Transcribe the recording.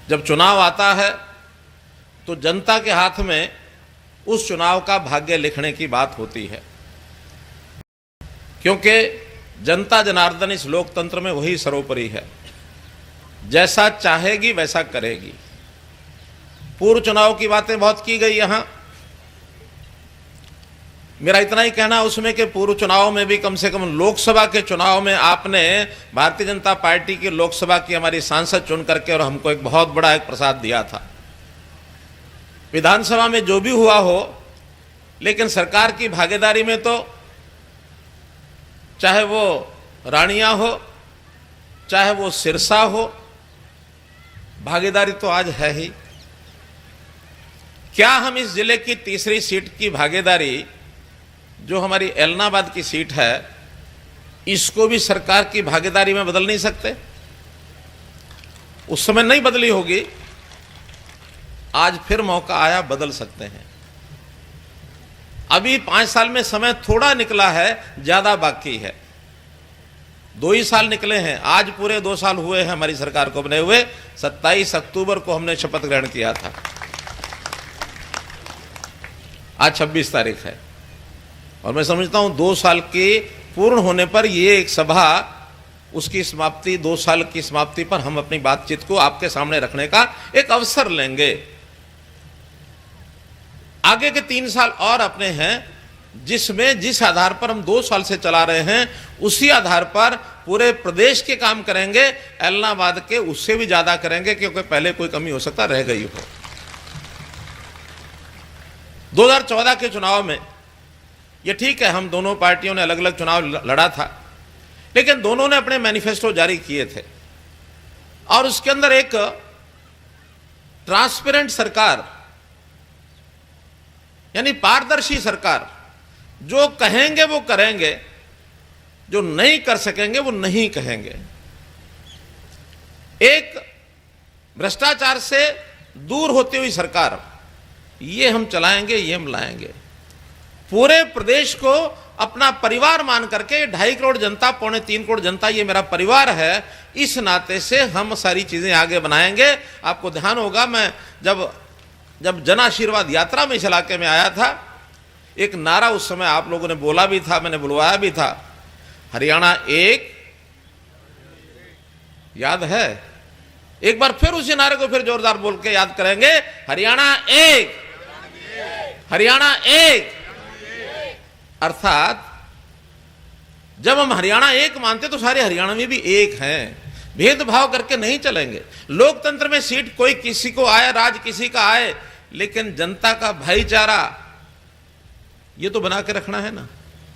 जब चुनाव आता है तो जनता के हाथ में उस चुनाव का भाग्य लिखने की बात होती है, क्योंकि जनता जनार्दन इस लोकतंत्र में वही सर्वोपरि है। जैसा चाहेगी वैसा करेगी। पूर्व चुनाव की बातें बहुत की गई यहां। मेरा इतना ही कहना उसमें कि पूर्व चुनाव में भी कम से कम लोकसभा के चुनाव में आपने भारतीय जनता पार्टी की लोकसभा की हमारी सांसद चुन करके और हमको एक बहुत बड़ा एक प्रसाद दिया था। विधानसभा में जो भी हुआ हो, लेकिन सरकार की भागीदारी में तो चाहे वो रानिया हो चाहे वो सिरसा हो, भागीदारी तो आज है ही। क्या हम इस जिले की तीसरी सीट की भागीदारी, जो हमारी एलनाबाद की सीट है, इसको भी सरकार की भागीदारी में बदल नहीं सकते? उस समय नहीं बदली होगी, आज फिर मौका आया, बदल सकते हैं। अभी 5 साल में समय थोड़ा निकला है, ज्यादा बाकी है। 2 ही साल निकले हैं, आज पूरे 2 साल हुए हैं हमारी सरकार को बने हुए। 27 अक्टूबर को हमने शपथ ग्रहण किया था, आज 26 तारीख है। और मैं समझता हूं 2 साल के पूर्ण होने पर ये एक सभा, उसकी समाप्ति, 2 साल की समाप्ति पर हम अपनी बातचीत को आपके सामने रखने का एक अवसर लेंगे। आगे के 3 साल और अपने हैं, जिसमें जिस आधार पर हम 2 साल से चला रहे हैं, उसी आधार पर पूरे प्रदेश के काम करेंगे। एलनाबाद के उससे भी ज्यादा करेंगे, क्योंकि पहले कोई कमी हो सकता रह गई हो। 2014 के चुनाव में ये ठीक है, हम दोनों पार्टियों ने अलग अलग चुनाव लड़ा था, लेकिन दोनों ने अपने मैनिफेस्टो जारी किए थे और उसके अंदर एक ट्रांसपेरेंट सरकार, यानी पारदर्शी सरकार, जो कहेंगे वो करेंगे, जो नहीं कर सकेंगे वो नहीं कहेंगे। एक भ्रष्टाचार से दूर होती हुई सरकार, ये हम चलाएंगे, ये हम लाएंगे। पूरे प्रदेश को अपना परिवार मान करके, 2.5 करोड़ जनता, 2.25 करोड़ जनता ये मेरा परिवार है, इस नाते से हम सारी चीजें आगे बनाएंगे। आपको ध्यान होगा, मैं जब जन आशीर्वाद यात्रा में इस इलाके में आया था, एक नारा उस समय आप लोगों ने बोला भी था, मैंने बुलवाया भी था, हरियाणा एक, याद है? एक बार फिर उसी नारे को फिर जोरदार बोल के याद करेंगे, हरियाणा एक, हरियाणा एक। अर्थात जब हम हरियाणा एक मानते तो सारे हरियाणा में भी एक हैं, भेदभाव करके नहीं चलेंगे। लोकतंत्र में सीट कोई किसी को आए, राज किसी का आए, लेकिन जनता का भाईचारा ये तो बना के रखना है ना।